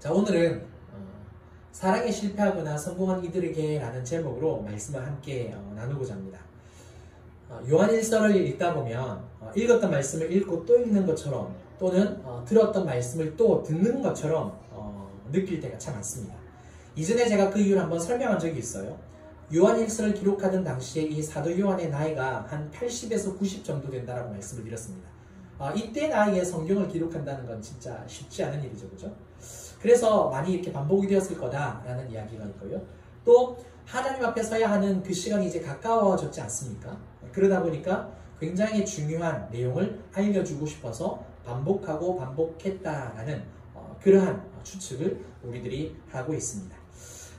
자, 오늘은 사랑에 실패하거나 성공한 이들에게 라는 제목으로 말씀을 함께 나누고자 합니다. 요한일서를 읽다 보면 읽었던 말씀을 읽고 또 읽는 것처럼 또는 들었던 말씀을 또 듣는 것처럼 느낄 때가 참 많습니다. 이전에 제가 그 이유를 한번 설명한 적이 있어요. 요한일서를 기록하던 당시에 이 사도 요한의 나이가 한 80에서 90 정도 된다라고 말씀을 드렸습니다. 이때 나이에 성경을 기록한다는 건 진짜 쉽지 않은 일이죠, 그죠? 그래서 많이 이렇게 반복이 되었을 거다라는 이야기가 있고요. 또 하나님 앞에 서야 하는 그 시간이 이제 가까워졌지 않습니까? 그러다 보니까 굉장히 중요한 내용을 알려주고 싶어서 반복하고 반복했다라는 그러한 추측을 우리들이 하고 있습니다.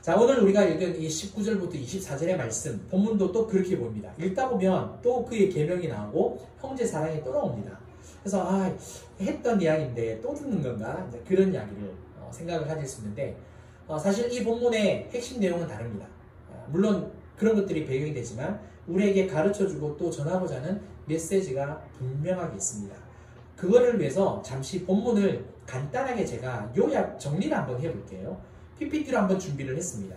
자, 오늘 우리가 읽은 이 19절부터 24절의 말씀, 본문도 또 그렇게 보입니다. 읽다 보면 또 그의 계명이 나오고 형제 사랑이 또 나옵니다. 그래서 했던 이야기인데 또 듣는 건가? 이제 그런 이야기를 생각을 가질 수 있는데 사실 이 본문의 핵심 내용은 다릅니다. 물론 그런 것들이 배경이 되지만 우리에게 가르쳐주고 또 전하고자 하는 메시지가 분명하게 있습니다. 그거를 위해서 잠시 본문을 간단하게 제가 요약 정리를 한번 해볼게요. PPT로 한번 준비를 했습니다.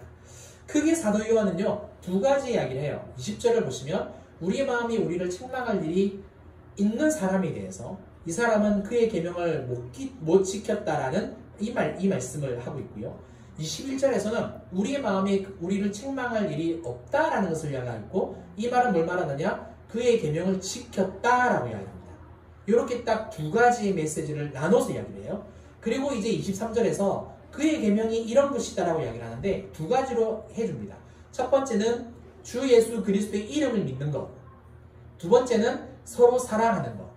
크게 사도 요한은요, 두 가지 이야기를 해요. 20절을 보시면 우리의 마음이 우리를 책망할 일이 있는 사람에 대해서 이 사람은 그의 계명을 못 지켰다라는 이 말씀을 하고 있고요. 21절에서는 우리의 마음에 우리를 책망할 일이 없다라는 것을 이야기하고 이 말은 뭘 말하느냐? 그의 계명을 지켰다라고 이야기합니다. 이렇게 딱 두 가지의 메시지를 나눠서 이야기를 해요. 그리고 이제 23절에서 그의 계명이 이런 것이다라고 이야기를 하는데 두 가지로 해줍니다. 첫 번째는 주 예수 그리스도의 이름을 믿는 것. 두 번째는 서로 사랑하는 것.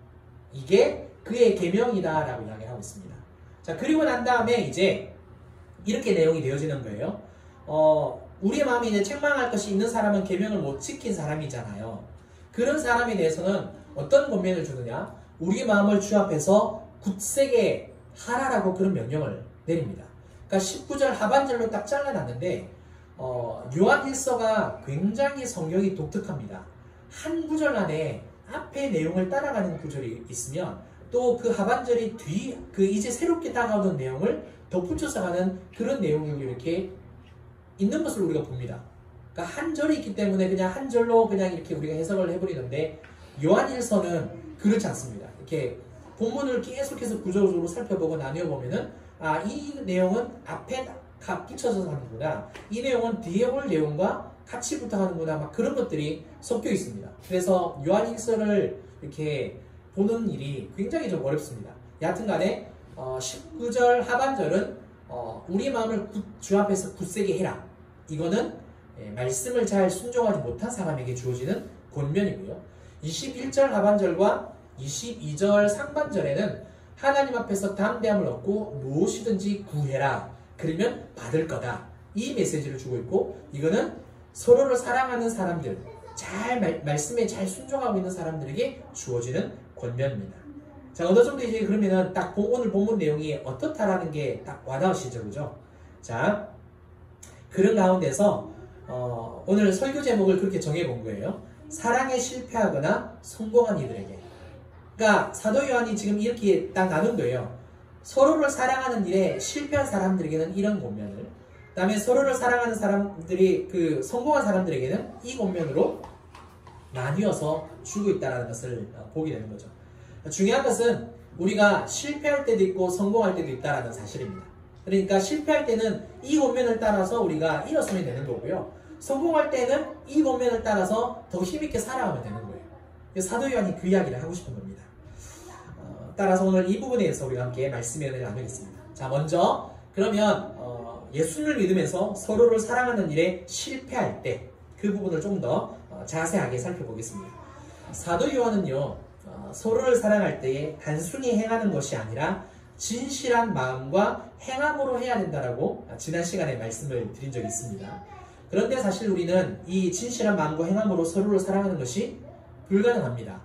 이게 그의 계명이다라고 이야기를 하고 있습니다. 자, 그리고 난 다음에 이제 이렇게 내용이 되어지는 거예요. 우리의 마음에 이제 책망할 것이 있는 사람은 계명을 못 지킨 사람이잖아요. 그런 사람에 대해서는 어떤 권면을 주느냐? 우리 마음을 주 앞에서 굳세게 하라라고 그런 명령을 내립니다. 그러니까 19절 하반절로 딱 잘라놨는데 요한일서가 굉장히 성경이 독특합니다. 한 구절 안에 앞의 내용을 따라가는 구절이 있으면 또 그 하반절이 이제 새롭게 다가오는 내용을 덧붙여서 가는 그런 내용이 이렇게 있는 것을 우리가 봅니다. 그러니까 한 절이 있기 때문에 그냥 한 절로 그냥 이렇게 우리가 해석을 해버리는데 요한일서는 그렇지 않습니다. 이렇게 본문을 계속해서 구조적으로 살펴보고 나뉘어 보면은 이 내용은 앞에 붙여서 하는구나. 이 내용은 뒤에 올 내용과 같이 부탁하는구나. 막 그런 것들이 섞여 있습니다. 그래서 요한일서를 이렇게 보는 일이 굉장히 좀 어렵습니다. 여하튼 간에 19절 하반절은 우리 마음을 주 앞에서 굳세게 해라. 이거는 말씀을 잘 순종하지 못한 사람에게 주어지는 권면이고요. 21절 하반절과 22절 상반절에는 하나님 앞에서 담대함을 얻고 무엇이든지 구해라. 그러면 받을 거다. 이 메시지를 주고 있고, 이거는 서로를 사랑하는 사람들, 말씀에 잘 순종하고 있는 사람들에게 주어지는 권면입니다. 자, 어느 정도 이제 그러면은 딱 오늘 본문 내용이 어떻다라는 게 딱 와닿으시죠, 그죠? 자, 그런 가운데서 오늘 설교 제목을 그렇게 정해본 거예요. 사랑에 실패하거나 성공한 이들에게. 그러니까 사도 요한이 지금 이렇게 딱 나눈 거예요. 서로를 사랑하는 일에 실패한 사람들에게는 이런 권면을, 그 다음에 서로를 사랑하는 사람들이 성공한 사람들에게는 이 권면으로 나뉘어서 주고 있다는 것을 보게 되는 거죠. 중요한 것은 우리가 실패할 때도 있고 성공할 때도 있다는 사실입니다. 그러니까 실패할 때는 이 권면을 따라서 우리가 일어서면 되는 거고요. 성공할 때는 이 권면을 따라서 더 힘있게 살아가면 되는 거예요. 사도 요한이 그 이야기를 하고 싶은 겁니다. 따라서 오늘 이 부분에 대해서 우리가 함께 말씀의 은혜를 나누겠습니다. 자, 먼저 그러면 예수님을 믿으면서 서로를 사랑하는 일에 실패할 때 그 부분을 좀 더 자세하게 살펴보겠습니다. 사도 요한은요, 서로를 사랑할 때에 단순히 행하는 것이 아니라 진실한 마음과 행함으로 해야 된다라고 지난 시간에 말씀을 드린 적이 있습니다. 그런데 사실 우리는 이 진실한 마음과 행함으로 서로를 사랑하는 것이 불가능합니다.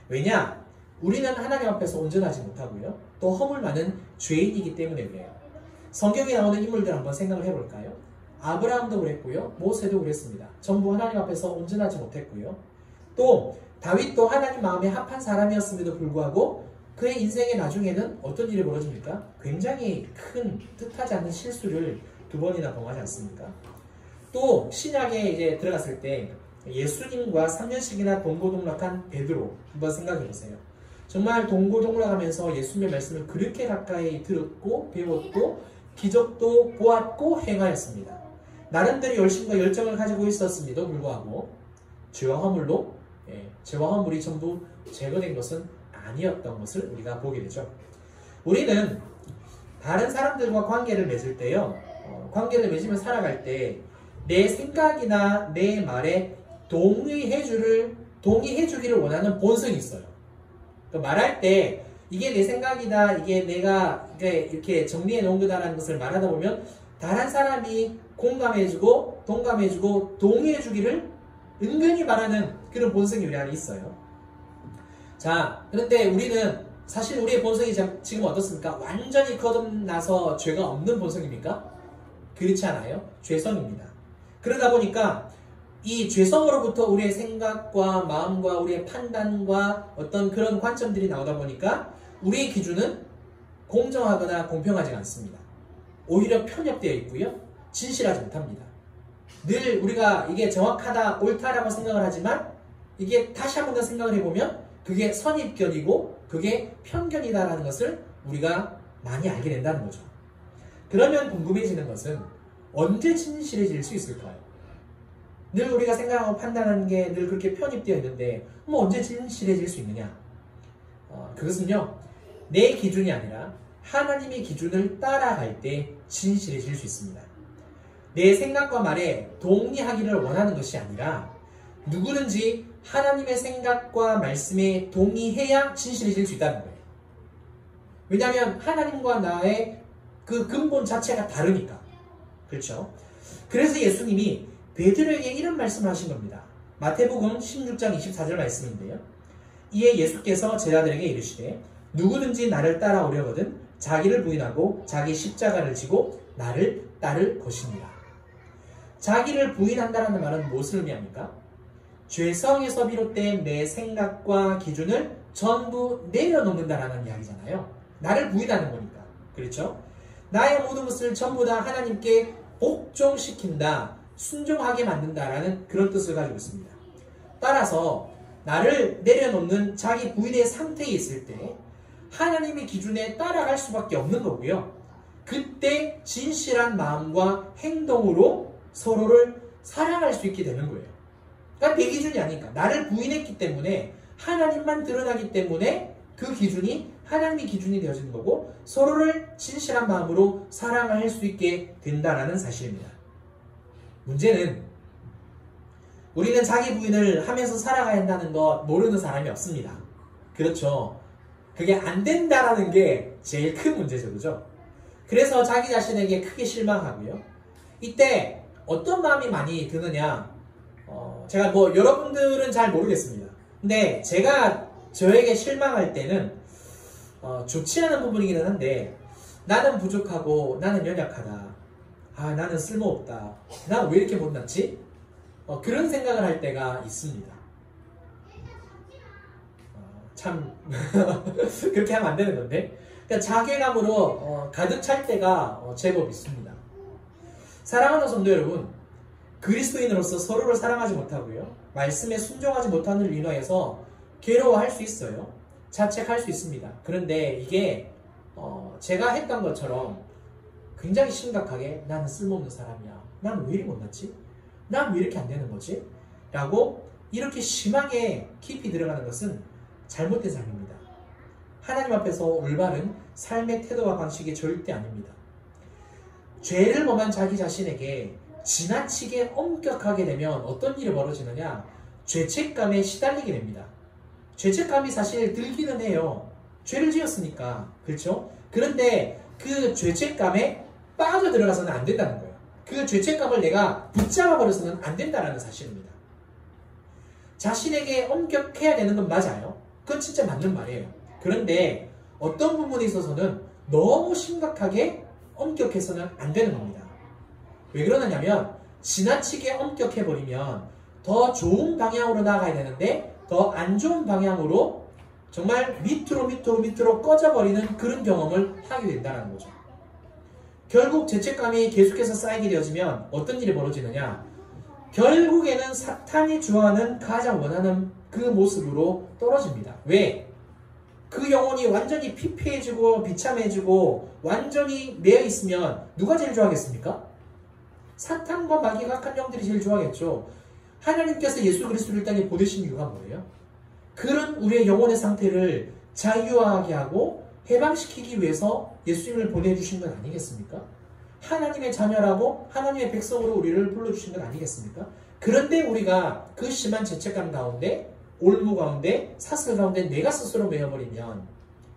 왜냐? 우리는 하나님 앞에서 온전하지 못하고요. 또 허물 많은 죄인이기 때문에 그래요. 성경에 나오는 인물들 한번 생각을 해볼까요? 아브라함도 그랬고요. 모세도 그랬습니다. 전부 하나님 앞에서 온전하지 못했고요. 또 다윗도 하나님 마음에 합한 사람이었음에도 불구하고 그의 인생의 나중에는 어떤 일이 벌어집니까? 굉장히 큰 뜻하지 않는 실수를 2번이나 범하지 않습니까? 또 신약에 이제 들어갔을 때 예수님과 3년씩이나 동고동락한 베드로 한번 생각해 보세요. 정말 동고동락하면서 예수님의 말씀을 그렇게 가까이 들었고 배웠고 기적도 보았고 행하였습니다. 나름대로 열심과 열정을 가지고 있었음에도 불구하고 죄와 허물이 전부 제거된 것은 아니었던 것을 우리가 보게 되죠. 우리는 다른 사람들과 관계를 맺을 때요, 관계를 맺으며 살아갈 때 내 생각이나 내 말에 동의해주기를 원하는 본성이 있어요. 그러니까 말할 때 이게 내 생각이다, 이게 내가 이렇게 정리해 놓은 거다라는 것을 말하다 보면 다른 사람이 공감해주고 동감해주고 동의해주기를 은근히 바라는 그런 본성이 우리 안에 있어요. 자, 그런데 우리는 사실 우리의 본성이 지금 어떻습니까? 완전히 거듭나서 죄가 없는 본성입니까? 그렇지 않아요. 죄성입니다. 그러다 보니까 이 죄성으로부터 우리의 생각과 마음과 우리의 판단과 어떤 그런 관점들이 나오다 보니까 우리의 기준은 공정하거나 공평하지 않습니다. 오히려 편협되어 있고요. 진실하지 못합니다. 늘 우리가 이게 정확하다, 옳다라고 생각을 하지만 이게 다시 한 번 더 생각을 해보면 그게 선입견이고 그게 편견이다라는 것을 우리가 많이 알게 된다는 거죠. 그러면 궁금해지는 것은 언제 진실해질 수 있을까요? 늘 우리가 생각하고 판단하는 게 늘 그렇게 편입되어 있는데 언제 진실해질 수 있느냐? 그것은요, 내 기준이 아니라 하나님의 기준을 따라갈 때 진실해질 수 있습니다. 내 생각과 말에 동의하기를 원하는 것이 아니라 누구든지 하나님의 생각과 말씀에 동의해야 진실해질 수 있다는 거예요. 왜냐하면 하나님과 나의 그 근본 자체가 다르니까. 그렇죠? 그래서 예수님이 베드로에게 이런 말씀을 하신 겁니다. 마태복음 16장 24절 말씀인데요. 이에 예수께서 제자들에게 이르시되 누구든지 나를 따라오려거든 자기를 부인하고 자기 십자가를 지고 나를 따를 것이니라. 자기를 부인한다는 말은 무엇을 의미합니까? 죄성에서 비롯된 내 생각과 기준을 전부 내려놓는다라는 이야기잖아요. 나를 부인하는 거니까. 그렇죠? 나의 모든 것을 전부 다 하나님께 복종시킨다, 순종하게 만든다라는 그런 뜻을 가지고 있습니다. 따라서 나를 내려놓는 자기 부인의 상태에 있을 때 하나님의 기준에 따라갈 수밖에 없는 거고요. 그때 진실한 마음과 행동으로 서로를 사랑할 수 있게 되는 거예요. 그러니까 내 기준이 아니니까. 나를 부인했기 때문에 하나님만 드러나기 때문에 그 기준이 하나님의 기준이 되어지는 거고 서로를 진실한 마음으로 사랑할 수 있게 된다는 사실입니다. 문제는 우리는 자기 부인을 하면서 살아가야 한다는 거 모르는 사람이 없습니다. 그렇죠. 그게 안 된다라는 게 제일 큰 문제죠. 그죠? 그래서 자기 자신에게 크게 실망하고요. 이때 어떤 마음이 많이 드느냐, 제가 여러분들은 잘 모르겠습니다. 근데 제가 저에게 실망할 때는 좋지 않은 부분이기는 한데 나는 부족하고 나는 연약하다. 나는 쓸모없다. 난 왜 이렇게 못났지? 그런 생각을 할 때가 있습니다. 참 그렇게 하면 안 되는 건데, 그러니까 자괴감으로 가득 찰 때가 제법 있습니다. 사랑하는 성도 여러분, 그리스도인으로서 서로를 사랑하지 못하고요, 말씀에 순종하지 못하는 일로 인하여서 괴로워할 수 있어요. 자책할 수 있습니다. 그런데 이게 제가 했던 것처럼 굉장히 심각하게 나는 쓸모없는 사람이야, 나는 왜 이리 못났지? 난 왜 이렇게 안 되는 거지? 라고 이렇게 심하게 깊이 들어가는 것은 잘못된 삶입니다. 하나님 앞에서 올바른 삶의 태도와 방식이 절대 아닙니다. 죄를 범한 자기 자신에게 지나치게 엄격하게 되면 어떤 일이 벌어지느냐? 죄책감에 시달리게 됩니다. 죄책감이 사실 들기는 해요. 죄를 지었으니까. 그렇죠? 그런데 그 죄책감에 빠져들어가서는 안 된다는 거예요. 그 죄책감을 내가 붙잡아 버려서는 안 된다는 사실입니다. 자신에게 엄격해야 되는 건 맞아요. 그건 진짜 맞는 말이에요. 그런데 어떤 부분에 있어서는 너무 심각하게 엄격해서는 안 되는 겁니다. 왜 그러느냐면 지나치게 엄격해버리면 더 좋은 방향으로 나아가야 되는데 더 안 좋은 방향으로 정말 밑으로 꺼져버리는 그런 경험을 하게 된다는 거죠. 결국 죄책감이 계속해서 쌓이게 되어지면 어떤 일이 벌어지느냐? 결국에는 사탄이 좋아하는 가장 원하는 그 모습으로 떨어집니다. 왜? 그 영혼이 완전히 피폐해지고 비참해지고 완전히 매여있으면 누가 제일 좋아하겠습니까? 사탄과 마귀가 악한 영들이 제일 좋아하겠죠. 하나님께서 예수 그리스도를 이 땅에 보내신 이유가 뭐예요? 그런 우리의 영혼의 상태를 자유하게 하고 해방시키기 위해서 예수님을 보내주신 건 아니겠습니까? 하나님의 자녀라고 하나님의 백성으로 우리를 불러주신 건 아니겠습니까? 그런데 우리가 그 심한 죄책감 가운데, 올무 가운데, 사슬 가운데 내가 스스로 매여버리면,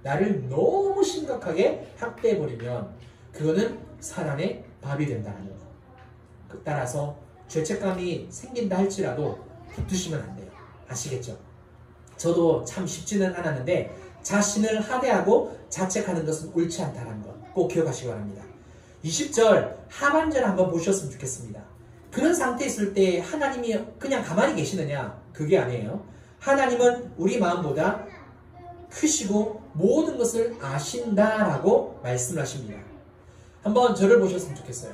나를 너무 심각하게 학대해버리면 그거는 사단의 밥이 된다는 거. 따라서 죄책감이 생긴다 할지라도 붙으시면 안 돼요. 아시겠죠? 저도 참 쉽지는 않았는데 자신을 하대하고 자책하는 것은 옳지 않다는 것 꼭 기억하시기 바랍니다. 20절 하반절 한번 보셨으면 좋겠습니다. 그런 상태에 있을 때 하나님이 그냥 가만히 계시느냐? 그게 아니에요. 하나님은 우리 마음보다 크시고 모든 것을 아신다라고 말씀을 하십니다. 한번 저를 보셨으면 좋겠어요.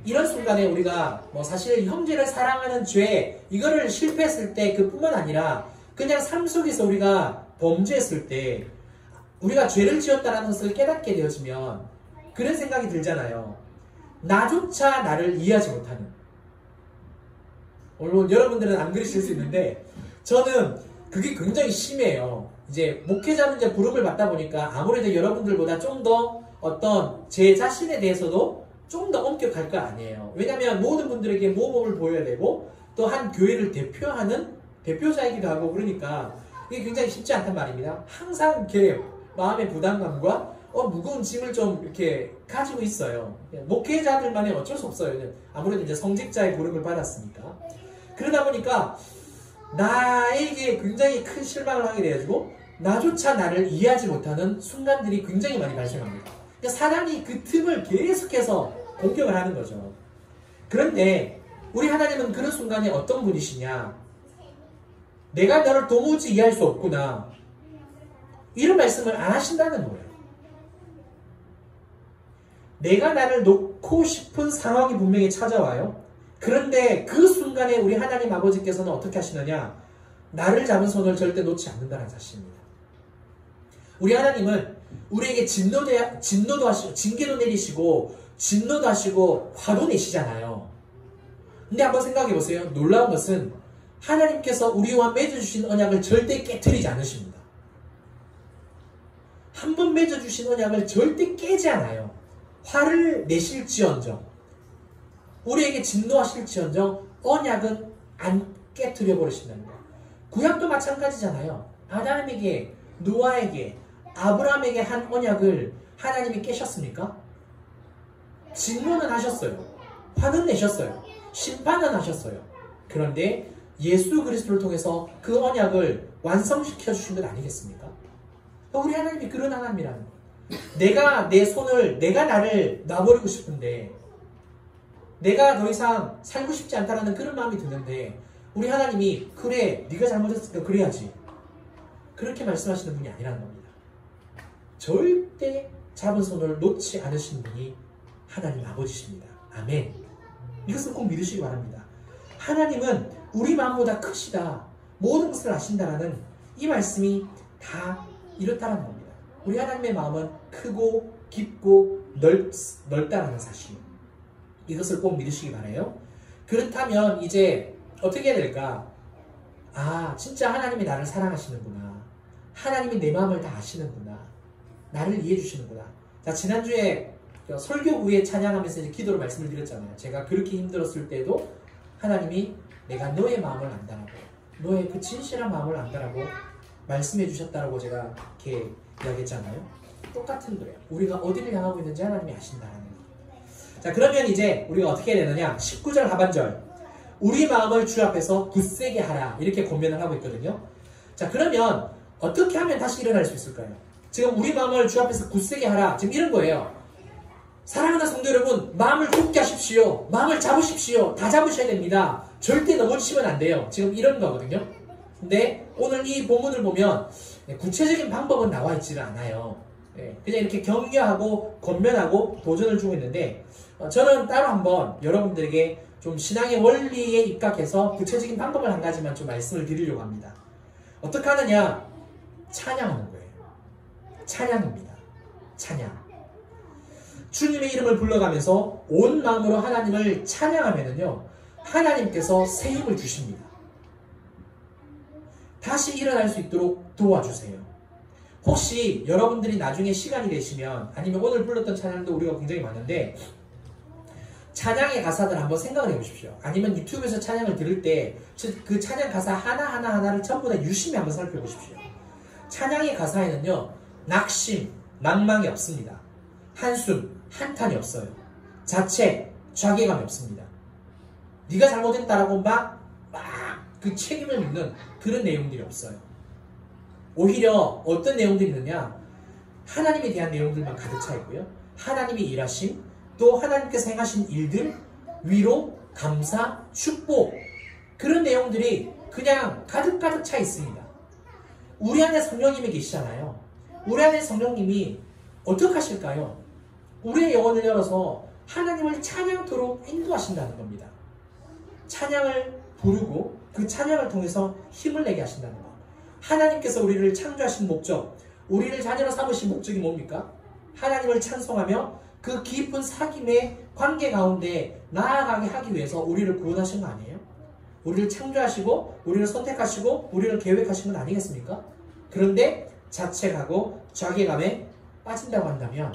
이런 순간에 우리가 사실 형제를 사랑하는 죄 이거를 실패했을 때 그뿐만 아니라 그냥 삶 속에서 우리가 범죄했을 때 우리가 죄를 지었다는 것을 깨닫게 되어지면 그런 생각이 들잖아요. 나조차 나를 이해하지 못하는. 물론 여러분들은 안 그러실 수 있는데 저는 그게 굉장히 심해요. 이제 목회자는 이제 부름을 받다 보니까 아무래도 여러분들보다 좀 더 어떤 제 자신에 대해서도 좀 더 엄격할 거 아니에요. 왜냐하면 모든 분들에게 모범을 보여야 되고 또 한 교회를 대표하는 대표자이기도 하고 그러니까 이게 굉장히 쉽지 않단 말입니다. 항상 이렇게 마음의 부담감과 무거운 짐을 좀 이렇게 가지고 있어요. 목회자들만의 어쩔 수 없어요. 아무래도 이제 성직자의 부름을 받았으니까. 그러다 보니까 나에게 굉장히 큰 실망을 하게 돼가지고 나조차 나를 이해하지 못하는 순간들이 굉장히 많이 발생합니다. 그러니까 사단이 그 틈을 계속해서 공격을 하는 거죠. 그런데 우리 하나님은 그런 순간에 어떤 분이시냐? 내가 너를 도무지 이해할 수 없구나. 이런 말씀을 안 하신다는 거예요. 내가 나를 놓고 싶은 상황이 분명히 찾아와요. 그런데 그 순간에 우리 하나님 아버지께서는 어떻게 하시느냐? 나를 잡은 손을 절대 놓지 않는다는 사실입니다. 우리 하나님은 우리에게 진노도 하시고 징계도 내리시고 진노도 하시고 화도 내시잖아요. 근데 한번 생각해 보세요. 놀라운 것은 하나님께서 우리와 맺어주신 언약을 절대 깨트리지 않으십니다. 한 번 맺어주신 언약을 절대 깨지 않아요. 화를 내실지언정 우리에게 진노하실지언정 언약은 안 깨트려 버리신다는 거예요. 구약도 마찬가지잖아요. 아담에게, 노아에게, 아브라함에게 한 언약을 하나님이 깨셨습니까? 진노는 하셨어요. 화는 내셨어요. 심판은 하셨어요. 그런데 예수 그리스도를 통해서 그 언약을 완성시켜 주신 것 아니겠습니까? 우리 하나님이 그런 하나님이라는 거예요. 내가 나를 놔버리고 싶은데 내가 더 이상 살고 싶지 않다는 그런 마음이 드는데 우리 하나님이 그래 네가 잘못했으니까 그래야지 그렇게 말씀하시는 분이 아니라는 겁니다. 절대 잡은 손을 놓지 않으신 분이 하나님 아버지십니다. 아멘. 이것을 꼭 믿으시기 바랍니다. 하나님은 우리 마음보다 크시다. 모든 것을 아신다라는 이 말씀이 다 이렇다는 겁니다. 우리 하나님의 마음은 크고 깊고 넓다라는 사실. 이것을 꼭 믿으시기 바라요. 그렇다면 이제 어떻게 해야 될까? 진짜 하나님이 나를 사랑하시는구나. 하나님이 내 마음을 다 아시는구나. 나를 이해해 주시는구나. 자, 지난주에 설교 후에 찬양하면서 이제 기도로 말씀을 드렸잖아요. 제가 그렇게 힘들었을 때도 하나님이 내가 너의 마음을 안다라고, 너의 그 진실한 마음을 안다라고 말씀해 주셨다라고 제가 이렇게 이야기했잖아요. 똑같은 거예요. 우리가 어디를 향하고 있는지 하나님이 아신다라는 거. 자, 그러면 이제 우리가 어떻게 해야 되느냐? 19절 하반절. 우리 마음을 주 앞에서 굳세게 하라. 이렇게 권면을 하고 있거든요. 자, 그러면 어떻게 하면 다시 일어날 수 있을까요? 지금 우리 마음을 주 앞에서 굳세게 하라. 지금 이런 거예요. 사랑하는 성도 여러분, 마음을 굳게 하십시오. 마음을 잡으십시오. 다 잡으셔야 됩니다. 절대 넘어지시면 안 돼요. 지금 이런 거거든요. 근데 오늘 이 본문을 보면 구체적인 방법은 나와 있지는 않아요. 그냥 이렇게 격려하고 권면하고 도전을 주고 있는데 저는 따로 한번 여러분들에게 좀 신앙의 원리에 입각해서 구체적인 방법을 한 가지만 좀 말씀을 드리려고 합니다. 어떻게 하느냐? 찬양하는 거예요. 찬양입니다. 찬양. 주님의 이름을 불러가면서 온 마음으로 하나님을 찬양하면은요, 하나님께서 새 힘을 주십니다. 다시 일어날 수 있도록 도와주세요. 혹시 여러분들이 나중에 시간이 되시면, 아니면 오늘 불렀던 찬양도 우리가 굉장히 많은데, 찬양의 가사들 한번 생각을 해보십시오. 아니면 유튜브에서 찬양을 들을 때 그 찬양 가사 하나하나를 전부 다 유심히 한번 살펴보십시오. 찬양의 가사에는요, 낙심, 낭망이 없습니다. 한숨, 한탄이 없어요. 자책, 자괴감이 없습니다. 네가 잘못했다라고 막 그 책임을 묻는 그런 내용들이 없어요. 오히려 어떤 내용들이 있느냐, 하나님에 대한 내용들만 가득 차 있고요. 하나님이 일하심, 또 하나님께서 행하신 일들, 위로, 감사, 축복, 그런 내용들이 그냥 가득 차 있습니다. 우리 안에 성령님이 계시잖아요. 우리 안에 성령님이 어떻게 하실까요? 우리의 영혼을 열어서 하나님을 찬양토록 인도하신다는 겁니다. 찬양을 부르고 그 찬양을 통해서 힘을 내게 하신다는 것. 하나님께서 우리를 창조하신 목적, 우리를 자녀로 삼으신 목적이 뭡니까? 하나님을 찬송하며 그 깊은 사귐의 관계 가운데 나아가게 하기 위해서 우리를 구원하신 거 아니에요? 우리를 창조하시고 우리를 선택하시고 우리를 계획하신 건 아니겠습니까? 그런데 자책하고 자괴감에 빠진다고 한다면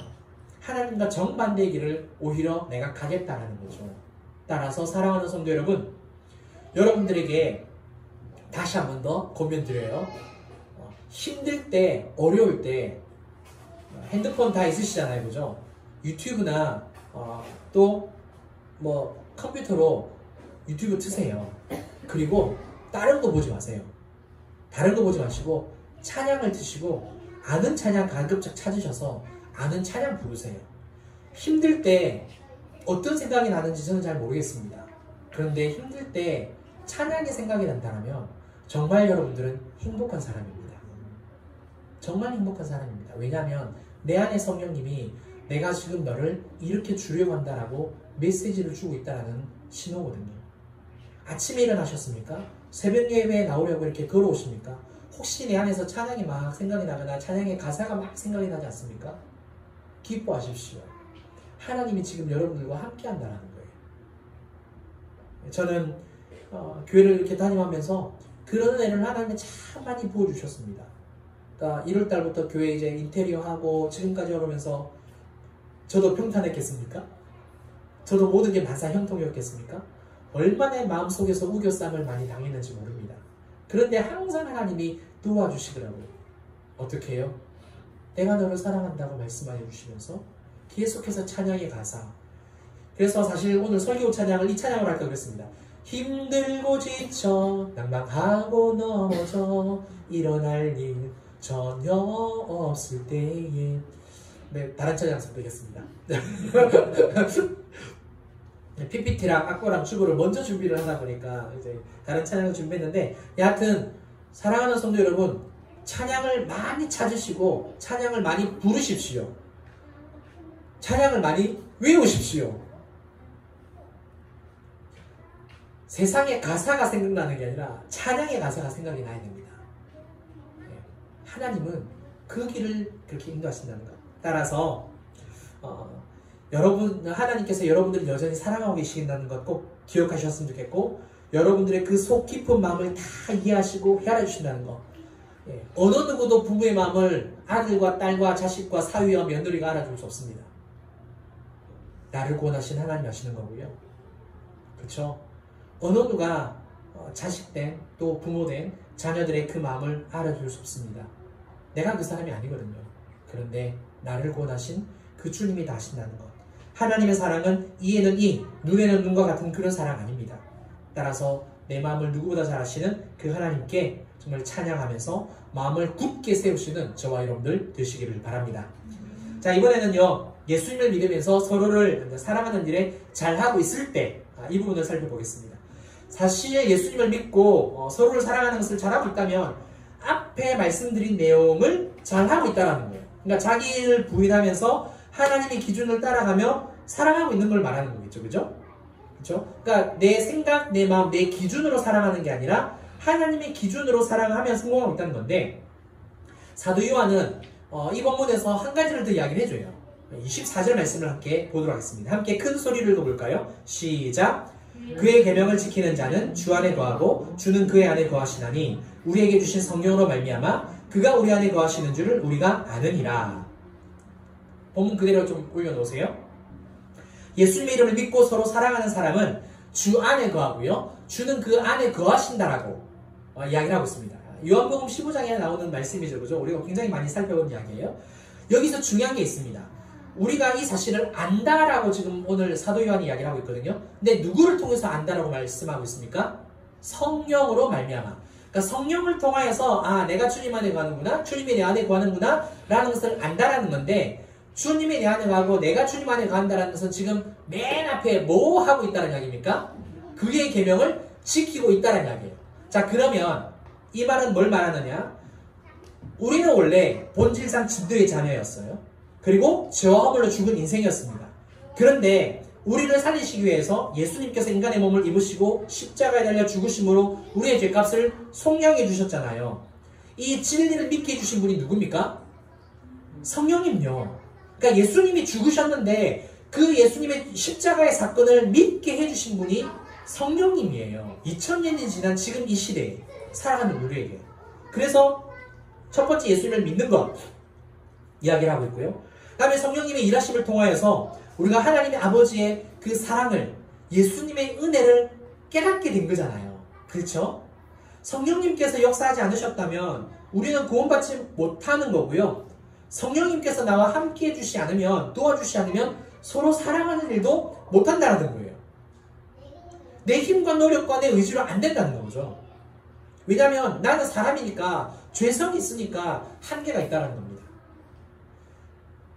하나님과 정반대의 길을 오히려 내가 가겠다라는 거죠. 따라서 사랑하는 성도 여러분, 여러분들에게 다시 한 번 더 권면드려요. 힘들 때, 어려울 때 핸드폰 다 있으시잖아요, 그죠? 유튜브나 또 뭐 컴퓨터로 유튜브 트세요. 그리고 다른 거 보지 마세요. 다른 거 보지 마시고 찬양을 트시고 아는 찬양 가급적 찾으셔서 아는 찬양 부르세요. 힘들 때 어떤 생각이 나는지 저는 잘 모르겠습니다. 그런데 힘들 때 찬양이 생각이 난다면 정말 여러분들은 행복한 사람입니다. 정말 행복한 사람입니다. 왜냐하면 내 안에 성령님이 내가 지금 너를 이렇게 주려고 한다라고 메시지를 주고 있다는 신호거든요. 아침에 일어나셨습니까? 새벽 예배에 나오려고 이렇게 걸어오십니까? 혹시 내 안에서 찬양이 막 생각이 나거나 찬양의 가사가 막 생각이 나지 않습니까? 기뻐하십시오. 하나님이 지금 여러분들과 함께 한다는 거예요. 저는 교회를 이렇게 다니면서 그런 애를 하나님이 참 많이 부어주셨습니다. 그러니까 1월달부터 교회 이제 인테리어 하고 지금까지 오면서 저도 평탄했겠습니까? 저도 모든 게 만사 형통이었겠습니까? 얼마나 마음속에서 우겨쌈을 많이 당했는지 모릅니다. 그런데 항상 하나님이 도와주시더라고요. 어떻게 해요? 내가 너를 사랑한다고 말씀해 주시면서 계속해서 찬양의 가사. 그래서 사실 오늘 설교 찬양을 이 찬양으로 할까 그랬습니다. 힘들고 지쳐 낭망하고 넘어져 일어날 일 전혀 없을 때에. 네, 다른 찬양 선보이겠습니다. PPT랑 악보랑 주보를 먼저 준비를 하다 보니까 이제 다른 찬양을 준비했는데, 여하튼 사랑하는 성도 여러분, 찬양을 많이 찾으시고 찬양을 많이 부르십시오. 찬양을 많이 외우십시오. 세상의 가사가 생각나는 게 아니라 찬양의 가사가 생각이 나야 됩니다. 하나님은 그 길을 그렇게 인도하신다는 것. 따라서 여러분, 하나님께서 여러분들을 여전히 사랑하고 계신다는 것 꼭 기억하셨으면 좋겠고, 여러분들의 그 속 깊은 마음을 다 이해하시고 헤아려 주신다는 것. 어느 누구도 부모의 마음을 아들과 딸과 자식과 사위와 며느리가 알아줄 수 없습니다. 나를 구원하신 하나님 아시는 거고요. 그렇죠? 어느 누가 자식된 또 부모된 자녀들의 그 마음을 알아줄 수 없습니다. 내가 그 사람이 아니거든요. 그런데 나를 구원하신 그 주님이 다 아신다는 것. 하나님의 사랑은 이에는 이, 눈에는 눈과 같은 그런 사랑 아닙니다. 따라서 내 마음을 누구보다 잘 아시는 그 하나님께 정말 찬양하면서 마음을 굳게 세우시는 저와 여러분들 되시기를 바랍니다. 자, 이번에는요, 예수님을 믿으면서 서로를 사랑하는 일에 잘하고 있을 때 이 부분을 살펴보겠습니다. 사실 예수님을 믿고 서로를 사랑하는 것을 잘하고 있다면 앞에 말씀드린 내용을 잘 하고 있다는 거예요. 그러니까 자기를 부인하면서 하나님의 기준을 따라가며 살아가고 있는 걸 말하는 거겠죠. 그죠? 그죠? 그러니까 내 생각, 내 마음, 내 기준으로 살아가는 게 아니라 하나님의 기준으로 살아가면 성공하고 있다는 건데, 사도 요한은 이 본문에서 한 가지를 더 이야기를 해줘요. 24절 말씀을 함께 보도록 하겠습니다. 함께 큰 소리를 읽어볼까요? 시작! 그의 계명을 지키는 자는 주 안에 거하고 주는 그의 안에 거하시나니 우리에게 주신 성령으로 말미암아 그가 우리 안에 거하시는 줄을 우리가 아느니라. 본문 그대로 좀 올려놓으세요. 예수님의 이름을 믿고 서로 사랑하는 사람은 주 안에 거하고요, 주는 그 안에 거하신다라고 이야기를 하고 있습니다. 요한복음 15장에 나오는 말씀이죠. 그죠? 우리가 굉장히 많이 살펴본 이야기예요. 여기서 중요한 게 있습니다. 우리가 이 사실을 안다라고 지금 오늘 사도 요한이 이야기를 하고 있거든요. 근데 누구를 통해서 안다라고 말씀하고 있습니까? 성령으로 말미암아. 그러니까 성령을 통하여서 내가 주님 안에 거하는구나, 주님이 내 안에 거하는구나 라는 것을 안다라는 건데, 주님이 내 안에 거하고 내가 주님 안에 거한다라는 것은 지금 맨 앞에 뭐 하고 있다는 이야기입니까? 그의 계명을 지키고 있다는 이야기예요. 자, 그러면 이 말은 뭘 말하느냐? 우리는 원래 본질상 진노의 자녀였어요. 그리고 죄와 허물로 죽은 인생이었습니다. 그런데 우리를 살리시기 위해서 예수님께서 인간의 몸을 입으시고 십자가에 달려 죽으심으로 우리의 죄값을 속량해 주셨잖아요. 이 진리를 믿게 해주신 분이 누굽니까? 성령님요. 그러니까 예수님이 죽으셨는데 그 예수님의 십자가의 사건을 믿게 해주신 분이 성령님이에요. 2000년이 지난 지금 이 시대에 살아가는 우리에게. 그래서 첫 번째 예수님을 믿는 것 이야기를 하고 있고요. 그 다음에 성령님의 일하심을 통하여서 우리가 하나님의 아버지의 그 사랑을, 예수님의 은혜를 깨닫게 된 거잖아요. 그렇죠? 성령님께서 역사하지 않으셨다면 우리는 구원받지 못하는 거고요. 성령님께서 나와 함께 해주시 않으면, 도와주시 않으면 서로 사랑하는 일도 못한다는 거예요. 내 힘과 노력과 내 의지로 안 된다는 거죠. 왜냐하면 나는 사람이니까, 죄성이 있으니까 한계가 있다는 겁니다.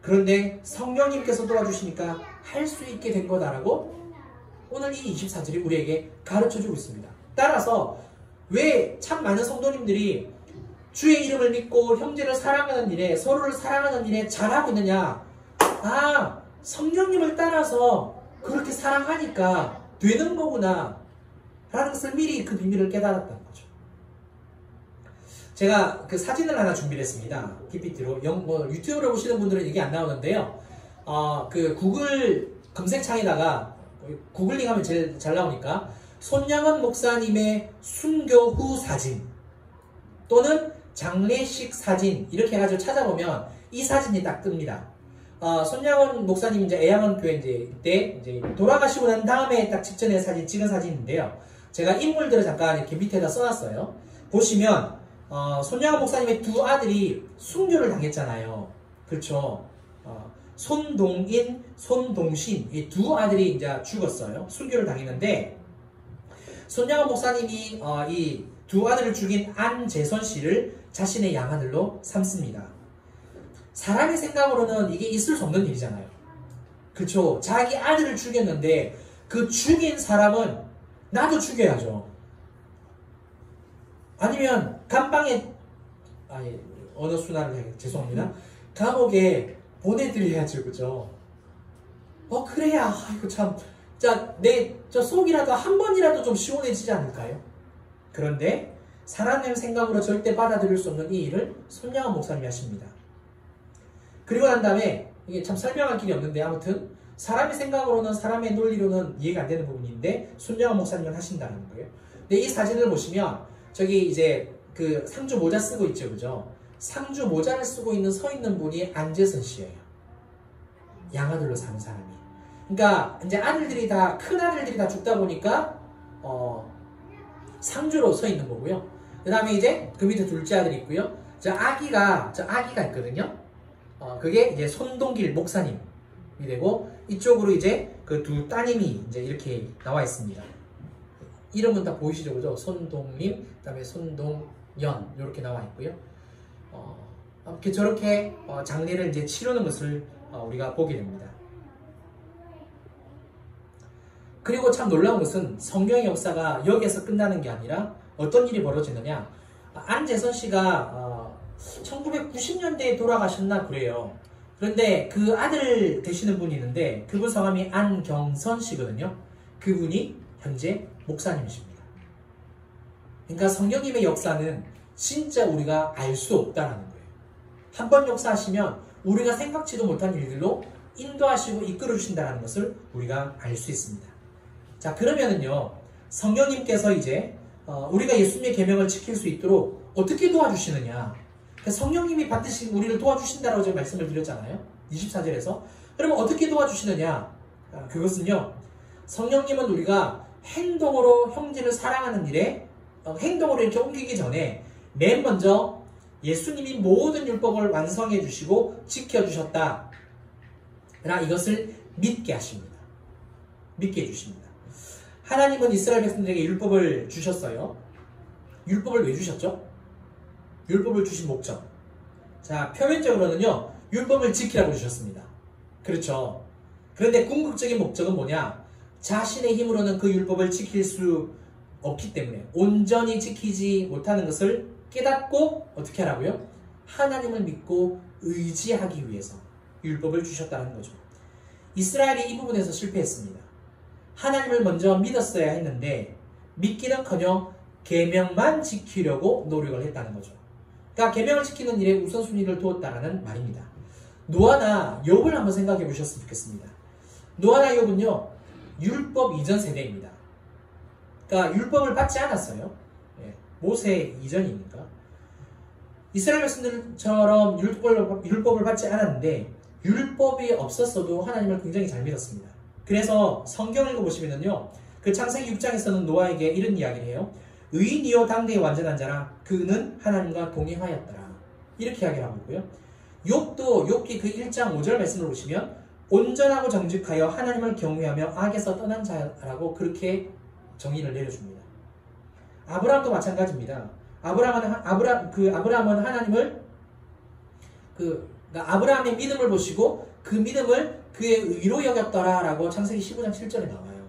그런데 성령님께서 도와주시니까 할 수 있게 된 거다라고 오늘 이 24절이 우리에게 가르쳐주고 있습니다. 따라서 왜 참 많은 성도님들이 주의 이름을 믿고 형제를 사랑하는 일에, 서로를 사랑하는 일에 잘하고 있느냐? 성령님을 따라서 그렇게 사랑하니까 되는 거구나 라는 것을 미리 그 비밀을 깨달았다는 거죠. 제가 그 사진을 하나 준비를 했습니다. PPT로. 유튜브를 보시는 분들은 이게 안 나오는데요. 그 구글 검색창에다가 구글링 하면 제일 잘 나오니까 손양원 목사님의 순교 후 사진 또는 장례식 사진 이렇게 해가지고 찾아보면 이 사진이 딱 뜹니다. 손양원 목사님 이제 애양원 교회 이때 돌아가시고 난 다음에 딱 직전에 찍은 사진인데요. 제가 인물들을 잠깐 이렇게 밑에다 써놨어요. 보시면 손양원 목사님의 두 아들이 순교를 당했잖아요. 그렇죠? 손동인, 손동신 이 두 아들이 이제 죽었어요. 순교를 당했는데 손양원 목사님이 이 두 아들을 죽인 안재선 씨를 자신의 양아들로 삼습니다. 사람의 생각으로는 이게 있을 수 없는 일이잖아요. 그렇죠? 자기 아들을 죽였는데 그 죽인 사람은 나도 죽여야죠. 아니면 감방에 어느 순환을 죄송합니다. 감옥에 보내드려야죠. 그죠? 그래야 참 내 속이라도 한 번이라도 좀 시원해지지 않을까요? 그런데 사람의 생각으로 절대 받아들일 수 없는 이 일을 손양원 목사님이 하십니다. 그리고 난 다음에 이게 참 설명할 길이 없는데 아무튼 사람의 생각으로는, 사람의 논리로는 이해가 안 되는 부분인데 손양원 목사님은 하신다는 거예요. 근데 이 사진을 보시면 저기 이제 그 상주 모자 쓰고 있죠. 그죠? 상주 모자를 쓰고 서 있는 분이 안재선 씨예요. 양아들로 사는 사람이. 그러니까 이제 큰 아들들이 다 죽다 보니까 상주로 서 있는 거고요. 그 다음에 이제 그 밑에 둘째 아들이 있고요. 저 아기가 있거든요. 그게 이제 손동길 목사님이 되고, 이쪽으로 이제 그 두 따님이 이제 이렇게 나와 있습니다. 이름은 다 보이시죠? 그죠? 손동림, 그 다음에 손동연, 이렇게 나와 있고요. 이렇게 저렇게 장례를 이제 치르는 것을 우리가 보게 됩니다. 그리고 참 놀라운 것은 성령의 역사가 여기에서 끝나는 게 아니라 어떤 일이 벌어지느냐. 안재선 씨가 1990년대에 돌아가셨나 그래요. 그런데 그 아들 되시는 분이 있는데 그분 성함이 안경선 씨거든요. 그분이 현재 목사님이십니다. 그러니까 성령님의 역사는 진짜 우리가 알 수 없다라는 거예요. 한 번 역사하시면 우리가 생각지도 못한 일들로 인도하시고 이끌어 주신다는 것을 우리가 알 수 있습니다. 자, 그러면은요, 성령님께서 이제 우리가 예수님의 계명을 지킬 수 있도록 어떻게 도와주시느냐? 성령님이 반드시 우리를 도와주신다라고 제가 말씀을 드렸잖아요. 24절에서. 그러면 어떻게 도와주시느냐? 그것은요, 성령님은 우리가 행동으로 형제를 사랑하는 일에 행동으로 이렇게 옮기기 전에 맨 먼저 예수님이 모든 율법을 완성해 주시고 지켜주셨다. 그러나 이것을 믿게 하십니다. 믿게 해주십니다. 하나님은 이스라엘 백성들에게 율법을 주셨어요. 율법을 왜 주셨죠? 율법을 주신 목적. 자, 표면적으로는요, 율법을 지키라고 주셨습니다. 그렇죠. 그런데 궁극적인 목적은 뭐냐? 자신의 힘으로는 그 율법을 지킬 수 없기 때문에 온전히 지키지 못하는 것을 깨닫고 어떻게 하라고요? 하나님을 믿고 의지하기 위해서 율법을 주셨다는 거죠. 이스라엘이 이 부분에서 실패했습니다. 하나님을 먼저 믿었어야 했는데 믿기는커녕 계명만 지키려고 노력을 했다는 거죠. 그러니까 계명을 지키는 일에 우선순위를 두었다라는 말입니다. 노아나 욥을 한번 생각해 보셨으면 좋겠습니다. 노아나 욥은요, 율법 이전 세대입니다. 그러니까 율법을 받지 않았어요. 모세 이전이니까. 이스라엘 백성들처럼 율법을 받지 않았는데 율법이 없었어도 하나님을 굉장히 잘 믿었습니다. 그래서 성경 읽어보시면요, 그 창세기 6장에서는 노아에게 이런 이야기를 해요. 의인이요 당대의 완전한 자라 그는 하나님과 동행하였더라. 이렇게 이야기를 하고 있고요. 욥도 욥기 그 1장 5절 말씀을 보시면 온전하고 정직하여 하나님을 경외하며 악에서 떠난 자라고 그렇게 정의를 내려줍니다. 아브라함도 마찬가지입니다. 아브라함은 하나님을 아브라함의 믿음을 보시고 그 믿음을 그의 의로 여겼더라라고 창세기 15장 7절에 나와요.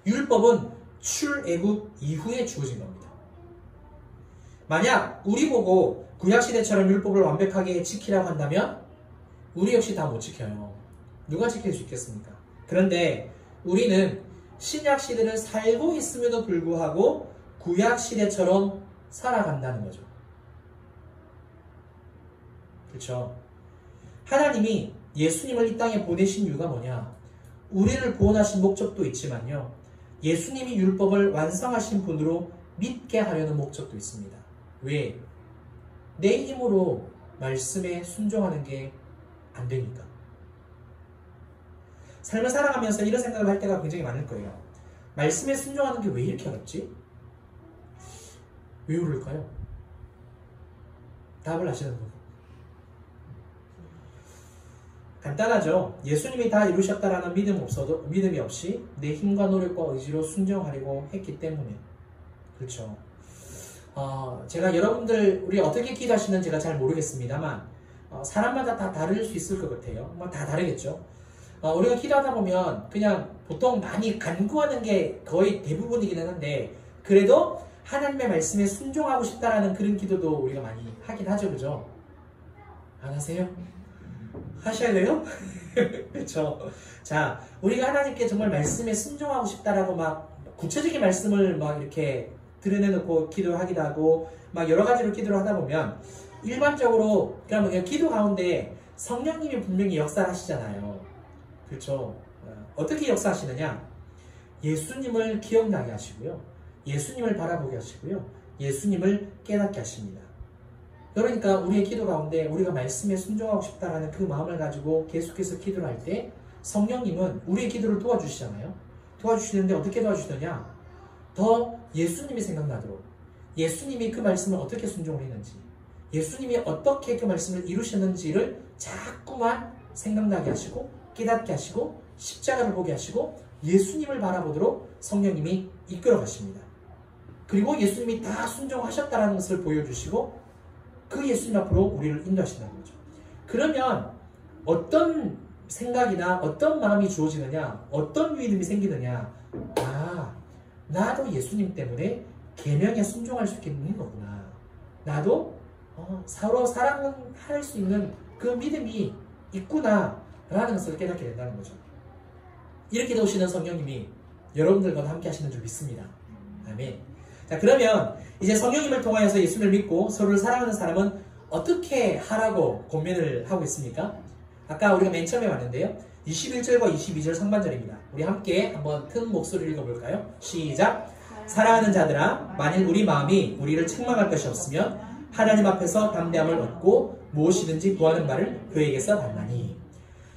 율법은 출애굽 이후에 주어진 겁니다. 만약 우리 보고 구약시대처럼 율법을 완벽하게 지키라고 한다면 우리 역시 다 못 지켜요. 누가 지킬 수 있겠습니까? 그런데 우리는 신약시대를 살고 있음에도 불구하고 구약시대처럼 살아간다는 거죠. 그렇죠? 하나님이 예수님을 이 땅에 보내신 이유가 뭐냐? 우리를 구원하신 목적도 있지만요, 예수님이 율법을 완성하신 분으로 믿게 하려는 목적도 있습니다. 왜? 내 힘으로 말씀에 순종하는 게 안 되니까. 삶을 살아가면서 이런 생각을 할 때가 굉장히 많을 거예요. 말씀에 순종하는 게 왜 이렇게 어렵지? 왜 그럴까요? 답을 아시는 분? 간단하죠. 예수님이 다 이루셨다라는 믿음이 없이 내 힘과 노력과 의지로 순종하려고 했기 때문에. 그렇죠. 제가 여러분들 우리 어떻게 기도하시는지 제가 잘 모르겠습니다만 사람마다 다 다를 수 있을 것 같아요. 다 다르겠죠. 우리가 기도하다 보면 그냥 보통 많이 간구하는 게 거의 대부분이기는 한데 그래도 하나님의 말씀에 순종하고 싶다라는 그런 기도도 우리가 많이 하긴 하죠. 그죠? 안 하세요? 하셔야 돼요? 그렇죠. 자, 우리가 하나님께 정말 말씀에 순종하고 싶다라고 막 구체적인 말씀을 막 이렇게 드러내놓고 기도하기도 하고 막 여러 가지로 기도를 하다 보면 일반적으로 그러면 기도 가운데 성령님이 분명히 역사를 하시잖아요. 그렇죠. 어떻게 역사하시느냐? 예수님을 기억나게 하시고요. 예수님을 바라보게 하시고요. 예수님을 깨닫게 하십니다. 그러니까 우리의 기도 가운데 우리가 말씀에 순종하고 싶다라는 그 마음을 가지고 계속해서 기도를 할 때 성령님은 우리의 기도를 도와주시잖아요. 도와주시는데 어떻게 도와주시느냐? 더 예수님이 생각나도록, 예수님이 그 말씀을 어떻게 순종을 했는지, 예수님이 어떻게 그 말씀을 이루셨는지를 자꾸만 생각나게 하시고 깨닫게 하시고 십자가를 보게 하시고 예수님을 바라보도록 성령님이 이끌어 가십니다. 그리고 예수님이 다 순종하셨다는 것을 보여주시고 그 예수님 앞으로 우리를 인도하신다는 거죠. 그러면 어떤 생각이나 어떤 마음이 주어지느냐, 어떤 믿음이 생기느냐, 나도 예수님 때문에 계명에 순종할 수 있는 거구나. 나도 서로 사랑할 수 있는 그 믿음이 있구나 라는 것을 깨닫게 된다는 거죠. 이렇게 도우시는 성령님이 여러분들과 함께 하시는 줄 믿습니다. 아멘. 자, 그러면 이제 성령님을 통하여서 예수를 믿고 서로를 사랑하는 사람은 어떻게 하라고 권면을 하고 있습니까? 아까 우리가 맨 처음에 봤는데요. 21절과 22절 상반절입니다. 우리 함께 한번 큰 목소리를 읽어볼까요? 시작! 사랑하는 자들아, 만일 우리 마음이 우리를 책망할 것이 없으면 하나님 앞에서 담대함을 얻고 무엇이든지 구하는 바를 그에게서 달라니.